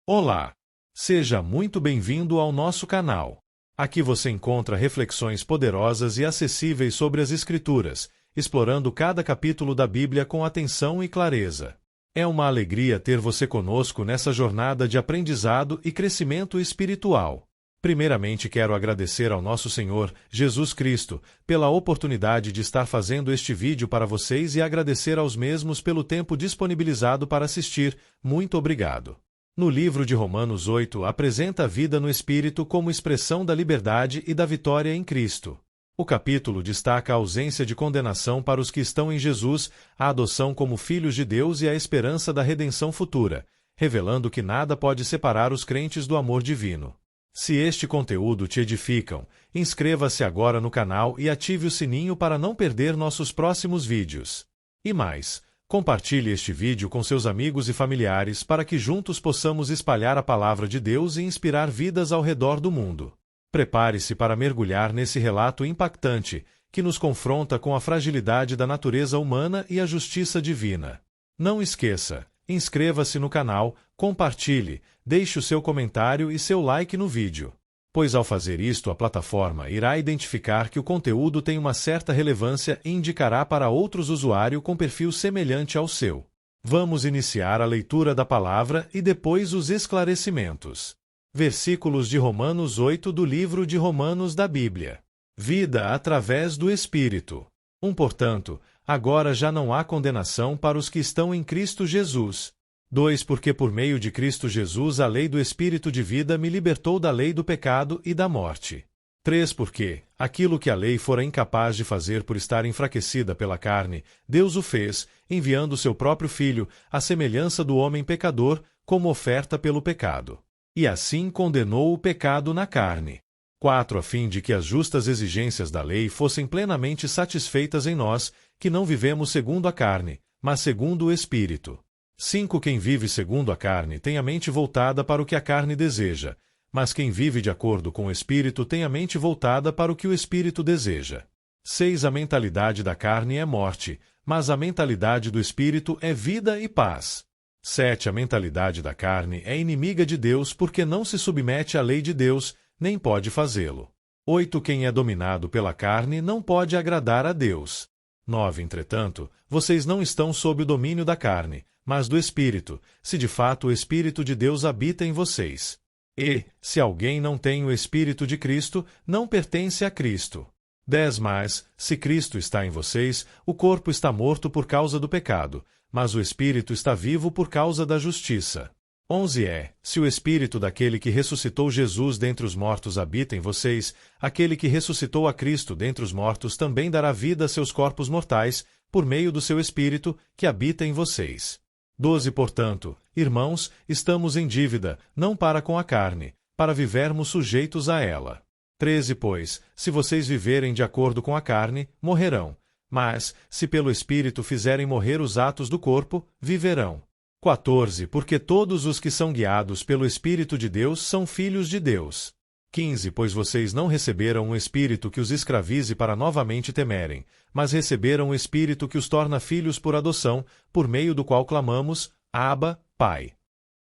Olá! Seja muito bem-vindo ao nosso canal. Aqui você encontra reflexões poderosas e acessíveis sobre as Escrituras, explorando cada capítulo da Bíblia com atenção e clareza. É uma alegria ter você conosco nessa jornada de aprendizado e crescimento espiritual. Primeiramente, quero agradecer ao nosso Senhor, Jesus Cristo, pela oportunidade de estar fazendo este vídeo para vocês e agradecer aos mesmos pelo tempo disponibilizado para assistir. Muito obrigado. No livro de Romanos 8, apresenta a vida no Espírito como expressão da liberdade e da vitória em Cristo. O capítulo destaca a ausência de condenação para os que estão em Jesus, a adoção como filhos de Deus e a esperança da redenção futura, revelando que nada pode separar os crentes do amor divino. Se este conteúdo te edificam, inscreva-se agora no canal e ative o sininho para não perder nossos próximos vídeos. E mais, compartilhe este vídeo com seus amigos e familiares para que juntos possamos espalhar a palavra de Deus e inspirar vidas ao redor do mundo. Prepare-se para mergulhar nesse relato impactante, que nos confronta com a fragilidade da natureza humana e a justiça divina. Não esqueça, inscreva-se no canal, compartilhe, deixe o seu comentário e seu like no vídeo. Pois ao fazer isto a plataforma irá identificar que o conteúdo tem uma certa relevância e indicará para outros usuários com perfil semelhante ao seu. Vamos iniciar a leitura da palavra e depois os esclarecimentos. Versículos de Romanos 8 do livro de Romanos da Bíblia. Vida através do Espírito. Portanto, agora já não há condenação para os que estão em Cristo Jesus. 2 Porque por meio de Cristo Jesus a lei do Espírito de vida me libertou da lei do pecado e da morte. 3 Porque aquilo que a lei fora incapaz de fazer por estar enfraquecida pela carne, Deus o fez, enviando seu próprio Filho, à semelhança do homem pecador, como oferta pelo pecado. E assim condenou o pecado na carne. 4 A fim de que as justas exigências da lei fossem plenamente satisfeitas em nós, que não vivemos segundo a carne, mas segundo o Espírito. 5 Quem vive segundo a carne tem a mente voltada para o que a carne deseja, mas quem vive de acordo com o Espírito tem a mente voltada para o que o Espírito deseja. 6 A mentalidade da carne é morte, mas a mentalidade do Espírito é vida e paz. 7 A mentalidade da carne é inimiga de Deus porque não se submete à lei de Deus, nem pode fazê-lo. 8 Quem é dominado pela carne não pode agradar a Deus. 9 Entretanto, vocês não estão sob o domínio da carne, mas do Espírito, se de fato o Espírito de Deus habita em vocês. E, se alguém não tem o Espírito de Cristo, não pertence a Cristo. 10 Mas, se Cristo está em vocês, o corpo está morto por causa do pecado, mas o Espírito está vivo por causa da justiça. 11 Se o Espírito daquele que ressuscitou Jesus dentre os mortos habita em vocês, aquele que ressuscitou a Cristo dentre os mortos também dará vida a seus corpos mortais, por meio do seu Espírito, que habita em vocês. 12 Portanto, irmãos, estamos em dívida, não para com a carne, para vivermos sujeitos a ela. 13 Pois, se vocês viverem de acordo com a carne, morrerão. Mas, se pelo Espírito fizerem morrer os atos do corpo, viverão. 14 Porque todos os que são guiados pelo Espírito de Deus são filhos de Deus. 15 Pois vocês não receberam um espírito que os escravize para novamente temerem, mas receberam um espírito que os torna filhos por adoção, por meio do qual clamamos, Abba, Pai.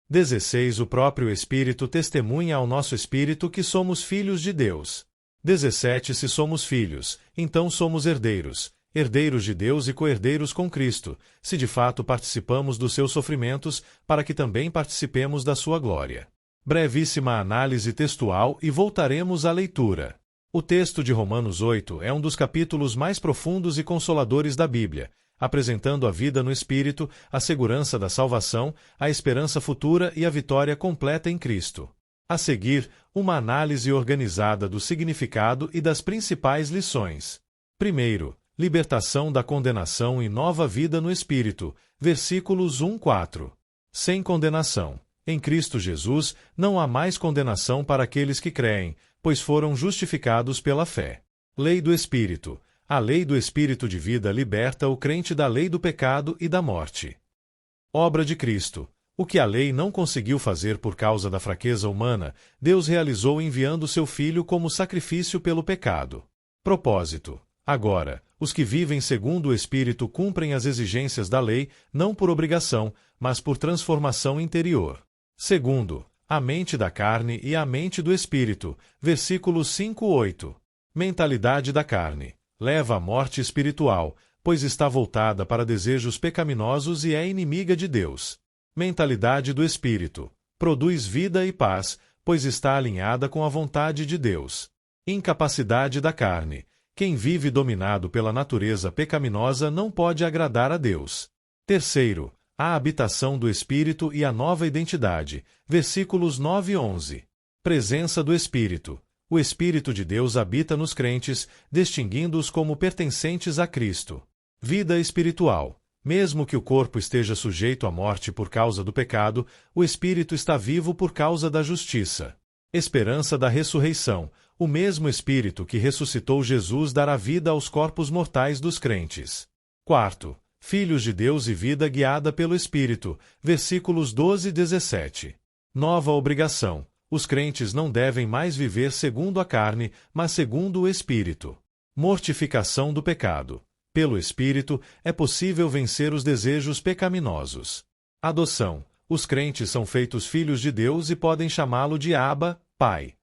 16 O próprio Espírito testemunha ao nosso espírito que somos filhos de Deus. 17 Se somos filhos, então somos herdeiros, herdeiros de Deus e co-herdeiros com Cristo, se de fato participamos dos seus sofrimentos, para que também participemos da sua glória. Brevíssima análise textual e voltaremos à leitura. O texto de Romanos 8 é um dos capítulos mais profundos e consoladores da Bíblia, apresentando a vida no Espírito, a segurança da salvação, a esperança futura e a vitória completa em Cristo. A seguir, uma análise organizada do significado e das principais lições. Primeiro, libertação da condenação e nova vida no Espírito, versículos 1-4. Sem condenação. Em Cristo Jesus, não há mais condenação para aqueles que creem, pois foram justificados pela fé. Lei do Espírito. A lei do Espírito de vida liberta o crente da lei do pecado e da morte. Obra de Cristo. O que a lei não conseguiu fazer por causa da fraqueza humana, Deus realizou enviando seu Filho como sacrifício pelo pecado. Propósito. Agora, os que vivem segundo o Espírito cumprem as exigências da lei, não por obrigação, mas por transformação interior. Segundo, a mente da carne e a mente do espírito, versículos 5-8. Mentalidade da carne leva à morte espiritual, pois está voltada para desejos pecaminosos e é inimiga de Deus. Mentalidade do espírito produz vida e paz, pois está alinhada com a vontade de Deus. Incapacidade da carne. Quem vive dominado pela natureza pecaminosa não pode agradar a Deus. Terceiro, a habitação do Espírito e a nova identidade, versículos 9 e 11. Presença do Espírito. O Espírito de Deus habita nos crentes, distinguindo-os como pertencentes a Cristo. Vida espiritual. Mesmo que o corpo esteja sujeito à morte por causa do pecado, o Espírito está vivo por causa da justiça. Esperança da ressurreição. O mesmo Espírito que ressuscitou Jesus dará vida aos corpos mortais dos crentes. Quarto, filhos de Deus e vida guiada pelo Espírito, versículos 12 e 17. Nova obrigação. Os crentes não devem mais viver segundo a carne, mas segundo o Espírito. Mortificação do pecado. Pelo Espírito, é possível vencer os desejos pecaminosos. Adoção. Os crentes são feitos filhos de Deus e podem chamá-lo de Abba, Pai.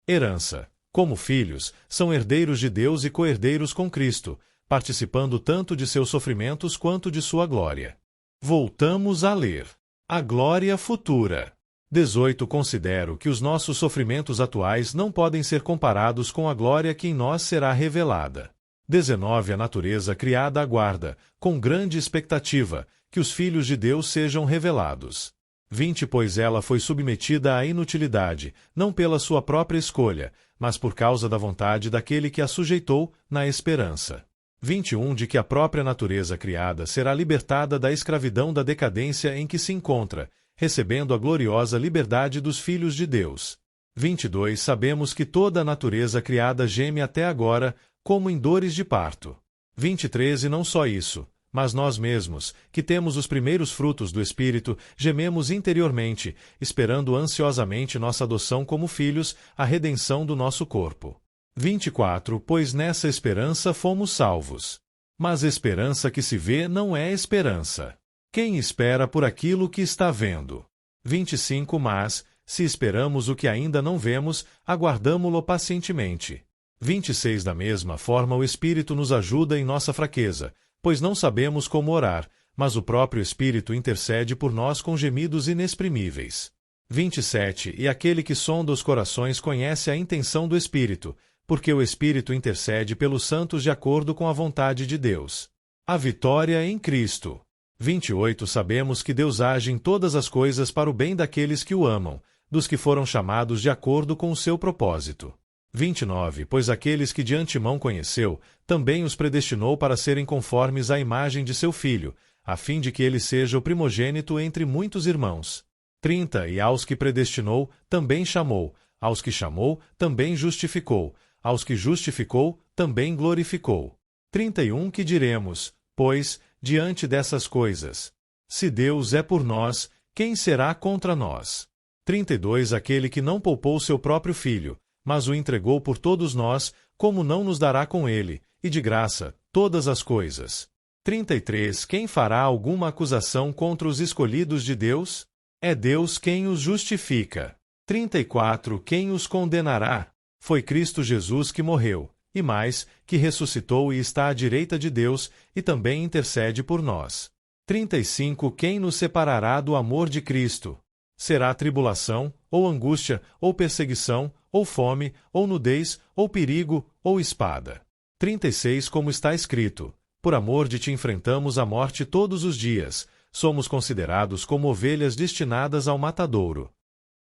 Herança. Como filhos, são herdeiros de Deus e co-herdeiros com Cristo, participando tanto de seus sofrimentos quanto de sua glória. Voltamos a ler. A glória futura. 18. Considero que os nossos sofrimentos atuais não podem ser comparados com a glória que em nós será revelada. 19. A natureza criada aguarda, com grande expectativa, que os filhos de Deus sejam revelados. 20. Pois ela foi submetida à inutilidade, não pela sua própria escolha, mas por causa da vontade daquele que a sujeitou, na esperança. 21. De que a própria natureza criada será libertada da escravidão da decadência em que se encontra, recebendo a gloriosa liberdade dos filhos de Deus. 22. Sabemos que toda a natureza criada geme até agora, como em dores de parto. 23. E não só isso, mas nós mesmos, que temos os primeiros frutos do Espírito, gememos interiormente, esperando ansiosamente nossa adoção como filhos, a redenção do nosso corpo. 24. Pois nessa esperança fomos salvos. Mas esperança que se vê não é esperança. Quem espera por aquilo que está vendo? 25. Mas, se esperamos o que ainda não vemos, aguardamo-lo pacientemente. 26. Da mesma forma o Espírito nos ajuda em nossa fraqueza, pois não sabemos como orar, mas o próprio Espírito intercede por nós com gemidos inexprimíveis. 27. E aquele que sonda os corações conhece a intenção do Espírito, porque o Espírito intercede pelos santos de acordo com a vontade de Deus. A vitória em Cristo. 28. Sabemos que Deus age em todas as coisas para o bem daqueles que o amam, dos que foram chamados de acordo com o seu propósito. 29. Pois aqueles que de antemão conheceu, também os predestinou para serem conformes à imagem de seu Filho, a fim de que ele seja o primogênito entre muitos irmãos. 30. E aos que predestinou, também chamou, aos que chamou, também justificou, aos que justificou, também glorificou. 31. Que diremos, pois, diante dessas coisas? Se Deus é por nós, quem será contra nós? 32. Aquele que não poupou seu próprio Filho, mas o entregou por todos nós, como não nos dará com ele, e de graça, todas as coisas? 33. Quem fará alguma acusação contra os escolhidos de Deus? É Deus quem os justifica. 34. Quem os condenará? Foi Cristo Jesus que morreu, e mais, que ressuscitou e está à direita de Deus, e também intercede por nós. 35. Quem nos separará do amor de Cristo? Será tribulação, ou angústia, ou perseguição, ou fome, ou nudez, ou perigo, ou espada. 36. Como está escrito: por amor de ti enfrentamos a morte todos os dias, somos considerados como ovelhas destinadas ao matadouro.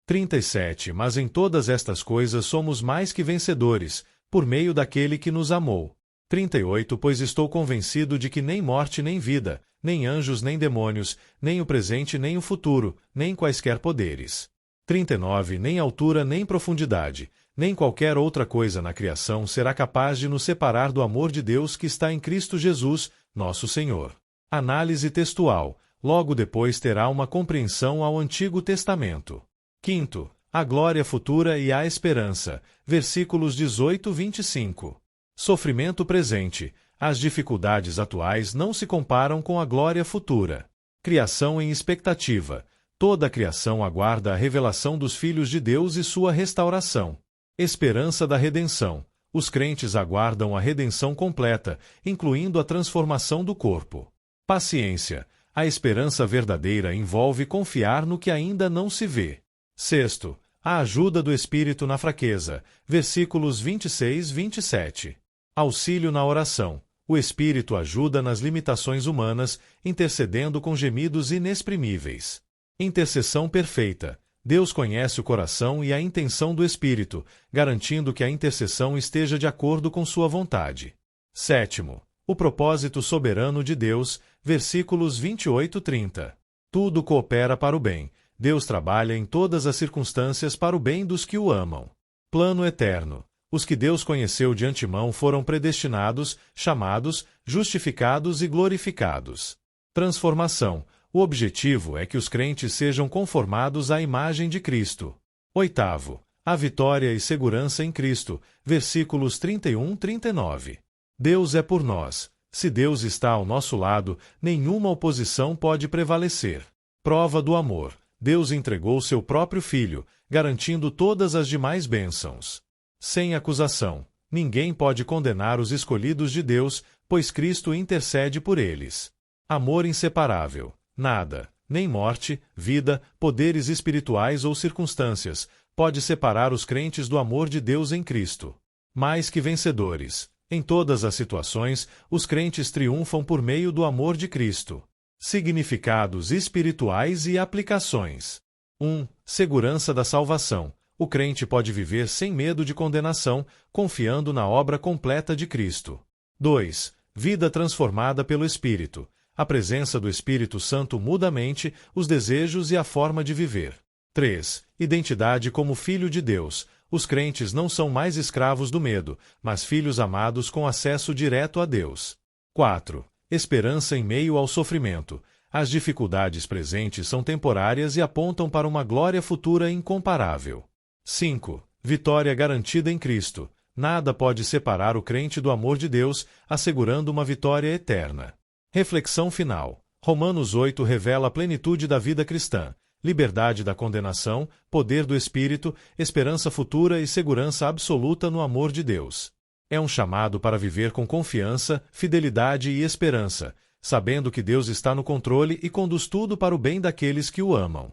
37. Mas em todas estas coisas somos mais que vencedores, por meio daquele que nos amou. 38. Pois estou convencido de que nem morte nem vida, nem anjos nem demônios, nem o presente nem o futuro, nem quaisquer poderes. 39. Nem altura nem profundidade, nem qualquer outra coisa na criação será capaz de nos separar do amor de Deus que está em Cristo Jesus, nosso Senhor. Análise textual. Logo depois terá uma compreensão ao Antigo Testamento. Quinto, a glória futura e a esperança. Versículos 18-25. Sofrimento presente. As dificuldades atuais não se comparam com a glória futura. Criação em expectativa. Toda a criação aguarda a revelação dos filhos de Deus e sua restauração. Esperança da redenção. Os crentes aguardam a redenção completa, incluindo a transformação do corpo. Paciência. A esperança verdadeira envolve confiar no que ainda não se vê. Sexto, a ajuda do Espírito na fraqueza. Versículos 26 e 27. Auxílio na oração. O Espírito ajuda nas limitações humanas, intercedendo com gemidos inexprimíveis. Intercessão perfeita. Deus conhece o coração e a intenção do Espírito, garantindo que a intercessão esteja de acordo com sua vontade. Sétimo, o propósito soberano de Deus, versículos 28 e 30. Tudo coopera para o bem. Deus trabalha em todas as circunstâncias para o bem dos que o amam. Plano eterno. Os que Deus conheceu de antemão foram predestinados, chamados, justificados e glorificados. Transformação. O objetivo é que os crentes sejam conformados à imagem de Cristo. Oitavo, a vitória e segurança em Cristo, versículos 31 e 39. Deus é por nós. Se Deus está ao nosso lado, nenhuma oposição pode prevalecer. Prova do amor. Deus entregou seu próprio Filho, garantindo todas as demais bênçãos. Sem acusação. Ninguém pode condenar os escolhidos de Deus, pois Cristo intercede por eles. Amor inseparável. Nada, nem morte, vida, poderes espirituais ou circunstâncias, pode separar os crentes do amor de Deus em Cristo. Mais que vencedores. Em todas as situações, os crentes triunfam por meio do amor de Cristo. Significados espirituais e aplicações. 1. Segurança da salvação. O crente pode viver sem medo de condenação, confiando na obra completa de Cristo. 2. Vida transformada pelo Espírito. A presença do Espírito Santo muda a mente, os desejos e a forma de viver. 3. Identidade como filho de Deus. Os crentes não são mais escravos do medo, mas filhos amados com acesso direto a Deus. 4. Esperança em meio ao sofrimento. As dificuldades presentes são temporárias e apontam para uma glória futura incomparável. 5. Vitória garantida em Cristo. Nada pode separar o crente do amor de Deus, assegurando uma vitória eterna. Reflexão final. Romanos 8 revela a plenitude da vida cristã, liberdade da condenação, poder do Espírito, esperança futura e segurança absoluta no amor de Deus. É um chamado para viver com confiança, fidelidade e esperança, sabendo que Deus está no controle e conduz tudo para o bem daqueles que o amam.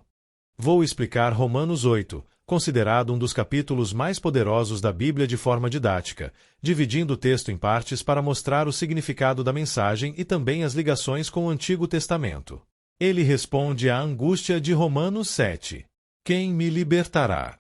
Vou explicar Romanos 8, considerado um dos capítulos mais poderosos da Bíblia de forma didática, dividindo o texto em partes para mostrar o significado da mensagem e também as ligações com o Antigo Testamento. Ele responde à angústia de Romanos 7. Quem me libertará?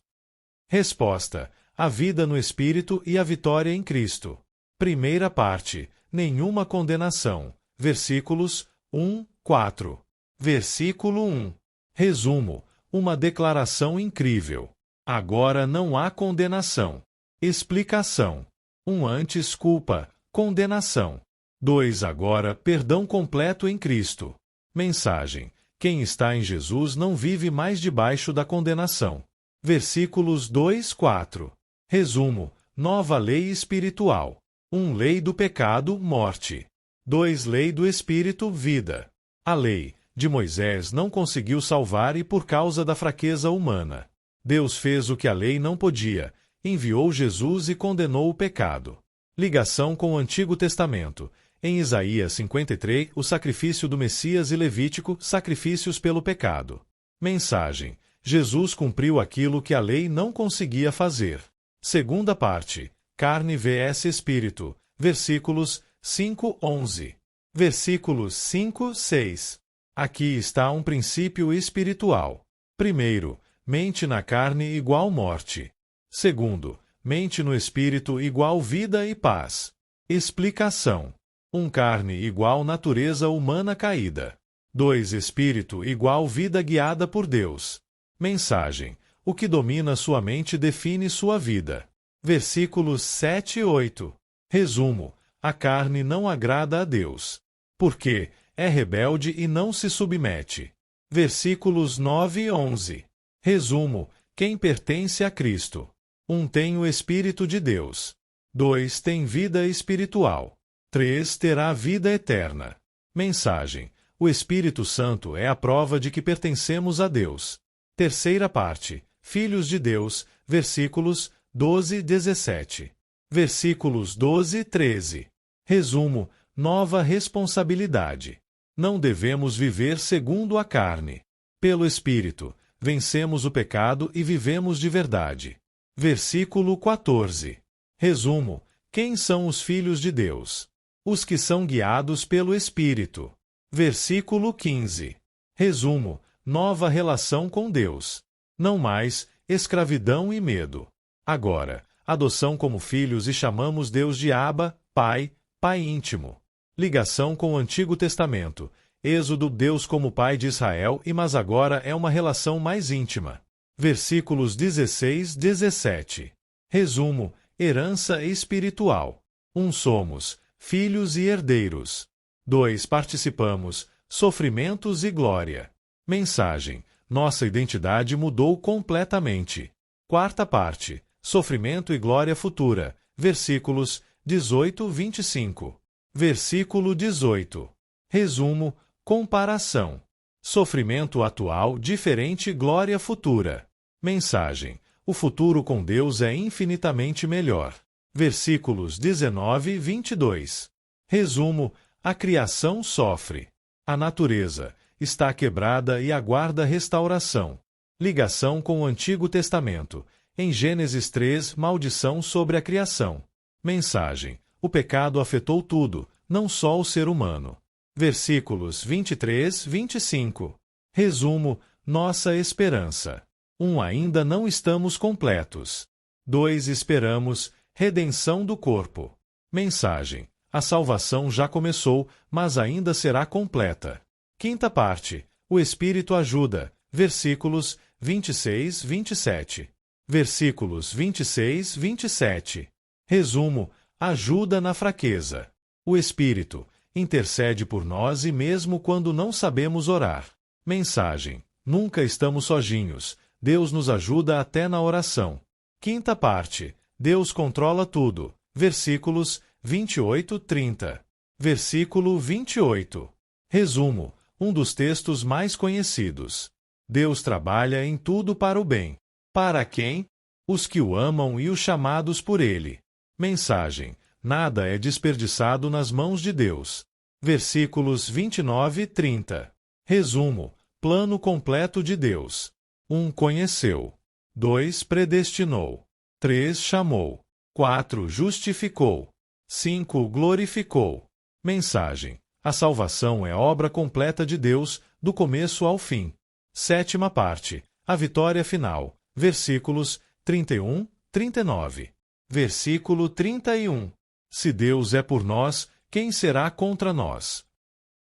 Resposta: a vida no Espírito e a vitória em Cristo. Primeira parte: nenhuma condenação. Versículos 1, 4. Versículo 1. Resumo: uma declaração incrível. Agora não há condenação. Explicação: 1 antes culpa, condenação. 2 agora perdão completo em Cristo. Mensagem: quem está em Jesus não vive mais debaixo da condenação. Versículos 2, 4. Resumo: nova lei espiritual. 1 lei do pecado, morte. 2 lei do Espírito, vida. A lei de Moisés não conseguiu salvar e por causa da fraqueza humana. Deus fez o que a lei não podia, enviou Jesus e condenou o pecado. Ligação com o Antigo Testamento. Em Isaías 53, o sacrifício do Messias e Levítico, sacrifícios pelo pecado. Mensagem: Jesus cumpriu aquilo que a lei não conseguia fazer. Segunda parte: carne vs Espírito. Versículos 5, 11. Versículos 5, 6. Aqui está um princípio espiritual. Primeiro, mente na carne igual morte. Segundo, mente no espírito igual vida e paz. Explicação: 1 carne igual natureza humana caída. 2 espírito igual vida guiada por Deus. Mensagem: o que domina sua mente define sua vida. Versículos 7 e 8. Resumo: a carne não agrada a Deus. Por quê? É rebelde e não se submete. Versículos 9 e 11. Resumo: quem pertence a Cristo. 1 tem o Espírito de Deus. 2 tem vida espiritual. 3 terá vida eterna. Mensagem: O Espírito Santo é a prova de que pertencemos a Deus. Terceira parte. Filhos de Deus, versículos 12, 17. Versículos 12, 13. Resumo: nova responsabilidade. Não devemos viver segundo a carne. Pelo Espírito, vencemos o pecado e vivemos de verdade. Versículo 14. Resumo: quem são os filhos de Deus? Os que são guiados pelo Espírito. Versículo 15. Resumo: nova relação com Deus. Não mais escravidão e medo. Agora, adoção como filhos e chamamos Deus de Abba, Pai, Pai íntimo. Ligação com o Antigo Testamento. Êxodo, Deus como Pai de Israel, mas agora é uma relação mais íntima. Versículos 16, 17. Resumo: herança espiritual. 1. Somos filhos e herdeiros. 2. Participamos, sofrimentos e glória. Mensagem: nossa identidade mudou completamente. Quarta parte: sofrimento e glória futura. Versículos 18, 25. Versículo 18. Resumo: comparação. Sofrimento atual diferente, glória futura. Mensagem: o futuro com Deus é infinitamente melhor. Versículos 19 e 22. Resumo: a criação sofre. A natureza está quebrada e aguarda restauração. Ligação com o Antigo Testamento. Em Gênesis 3, maldição sobre a criação. Mensagem: o pecado afetou tudo, não só o ser humano. Versículos 23, 25. Resumo: nossa esperança. 1. Ainda não estamos completos. 2. Esperamos, redenção do corpo. Mensagem: a salvação já começou, mas ainda será completa. Quinta parte: o Espírito ajuda. Versículos 26, 27. Versículos 26, 27. Resumo: ajuda na fraqueza. O Espírito intercede por nós e mesmo quando não sabemos orar. Mensagem: nunca estamos sozinhos. Deus nos ajuda até na oração. Quinta parte: Deus controla tudo. Versículos 28, 30. Versículo 28. Resumo: um dos textos mais conhecidos. Deus trabalha em tudo para o bem. Para quem? Os que o amam e os chamados por Ele. Mensagem: nada é desperdiçado nas mãos de Deus. Versículos 29 e 30. Resumo: plano completo de Deus. 1. Conheceu. 2. Predestinou. 3. Chamou. 4. Justificou. 5. Glorificou. Mensagem: a salvação é obra completa de Deus, do começo ao fim. Sétima parte: a vitória final. Versículos 31, 39. Versículo 31. Se Deus é por nós, quem será contra nós?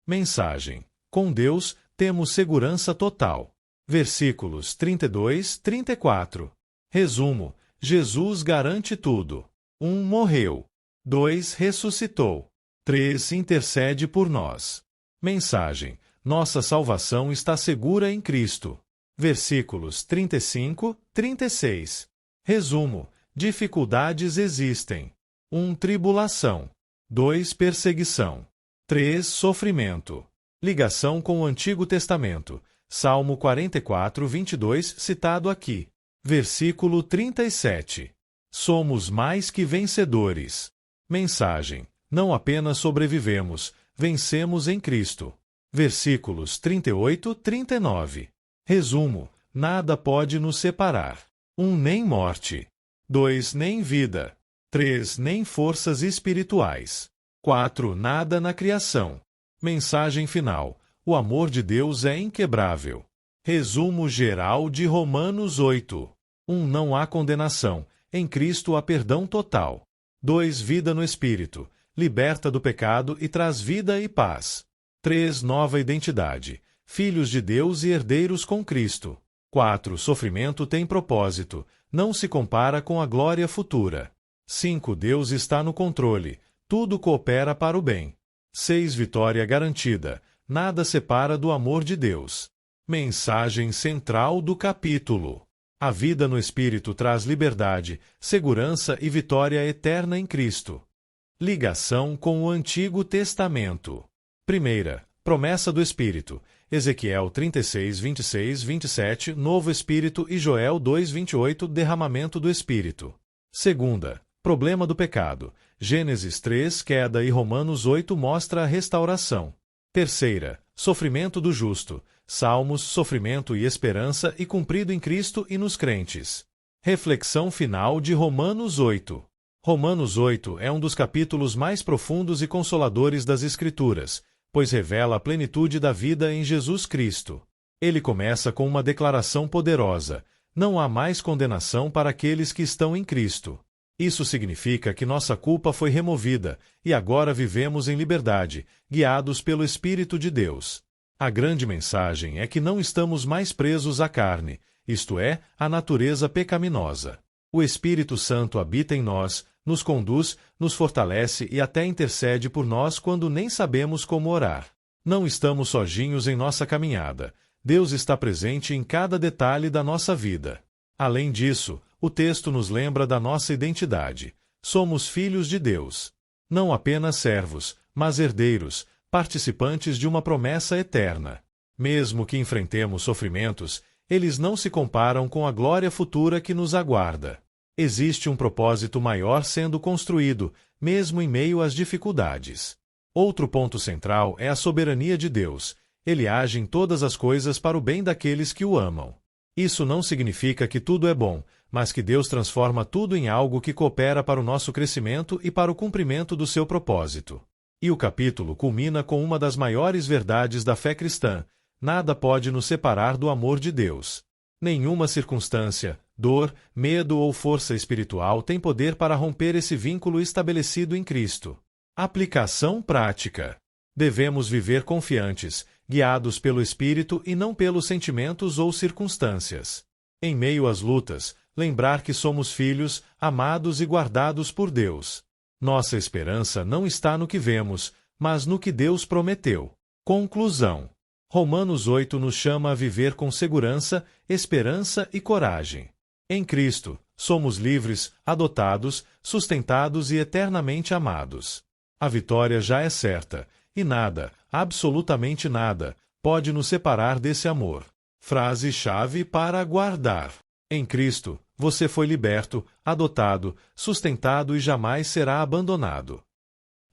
Mensagem: com Deus temos segurança total. Versículos 32, 34. Resumo: Jesus garante tudo. 1. Morreu. 2. Ressuscitou. 3. Intercede por nós. Mensagem: nossa salvação está segura em Cristo. Versículos 35, 36. Resumo: dificuldades existem. 1. Tribulação. 2. Perseguição. 3. Sofrimento. Ligação com o Antigo Testamento. Salmo 44, 22, citado aqui. Versículo 37. Somos mais que vencedores. Mensagem: não apenas sobrevivemos, vencemos em Cristo. Versículos 38, 39. Resumo: nada pode nos separar. 1. Nem morte. 2. Nem vida. 3. Nem forças espirituais. 4. Nada na criação. Mensagem final: o amor de Deus é inquebrável. Resumo geral de Romanos 8. 1. Não há condenação. Em Cristo há perdão total. 2. Vida no Espírito. Liberta do pecado e traz vida e paz. 3. Nova identidade. Filhos de Deus e herdeiros com Cristo. 4. Sofrimento tem propósito. Não se compara com a glória futura. 5. Deus está no controle. Tudo coopera para o bem. 6. Vitória garantida. Nada separa do amor de Deus. Mensagem central do capítulo: a vida no Espírito traz liberdade, segurança e vitória eterna em Cristo. Ligação com o Antigo Testamento. Primeira, Promessa do Espírito. Ezequiel 36, 26, 27, Novo Espírito e Joel 2, 28, Derramamento do Espírito. Segunda, problema do pecado. Gênesis 3, queda e Romanos 8 mostra a restauração. Terceira, sofrimento do justo. Salmos, sofrimento e esperança e cumprido em Cristo e nos crentes. Reflexão final de Romanos 8. Romanos 8 é um dos capítulos mais profundos e consoladores das Escrituras, pois revela a plenitude da vida em Jesus Cristo. Ele começa com uma declaração poderosa: não há mais condenação para aqueles que estão em Cristo. Isso significa que nossa culpa foi removida e agora vivemos em liberdade, guiados pelo Espírito de Deus. A grande mensagem é que não estamos mais presos à carne, isto é, à natureza pecaminosa. O Espírito Santo habita em nós, nos conduz, nos fortalece e até intercede por nós quando nem sabemos como orar. Não estamos sozinhos em nossa caminhada. Deus está presente em cada detalhe da nossa vida. Além disso, o texto nos lembra da nossa identidade. Somos filhos de Deus. Não apenas servos, mas herdeiros, participantes de uma promessa eterna. Mesmo que enfrentemos sofrimentos, eles não se comparam com a glória futura que nos aguarda. Existe um propósito maior sendo construído, mesmo em meio às dificuldades. Outro ponto central é a soberania de Deus. Ele age em todas as coisas para o bem daqueles que o amam. Isso não significa que tudo é bom, mas que Deus transforma tudo em algo que coopera para o nosso crescimento e para o cumprimento do seu propósito. E o capítulo culmina com uma das maiores verdades da fé cristã: nada pode nos separar do amor de Deus. Nenhuma circunstância, dor, medo ou força espiritual tem poder para romper esse vínculo estabelecido em Cristo. Aplicação prática. Devemos viver confiantes, guiados pelo Espírito e não pelos sentimentos ou circunstâncias. Em meio às lutas, lembrar que somos filhos, amados e guardados por Deus. Nossa esperança não está no que vemos, mas no que Deus prometeu. Conclusão. Romanos 8 nos chama a viver com segurança, esperança e coragem. Em Cristo, somos livres, adotados, sustentados e eternamente amados. A vitória já é certa, e nada, absolutamente nada, pode nos separar desse amor. Frase-chave para guardar. Em Cristo, você foi liberto, adotado, sustentado e jamais será abandonado.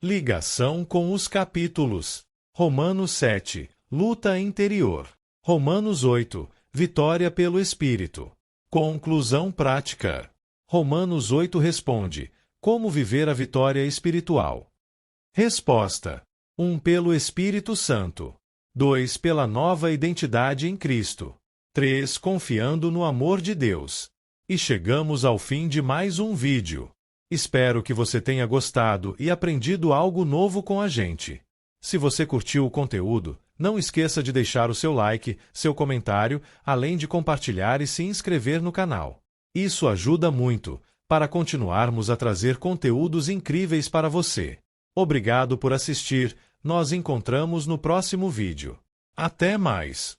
Ligação com os capítulos. Romanos 7. Luta interior. Romanos 8. Vitória pelo Espírito. Conclusão prática. Romanos 8 responde: como viver a vitória espiritual? Resposta: 1. Pelo Espírito Santo. 2. Pela nova identidade em Cristo. 3. Confiando no amor de Deus. E chegamos ao fim de mais um vídeo. Espero que você tenha gostado e aprendido algo novo com a gente. Se você curtiu o conteúdo, não esqueça de deixar o seu like, seu comentário, além de compartilhar e se inscrever no canal. Isso ajuda muito, para continuarmos a trazer conteúdos incríveis para você. Obrigado por assistir, nós encontramos no próximo vídeo. Até mais!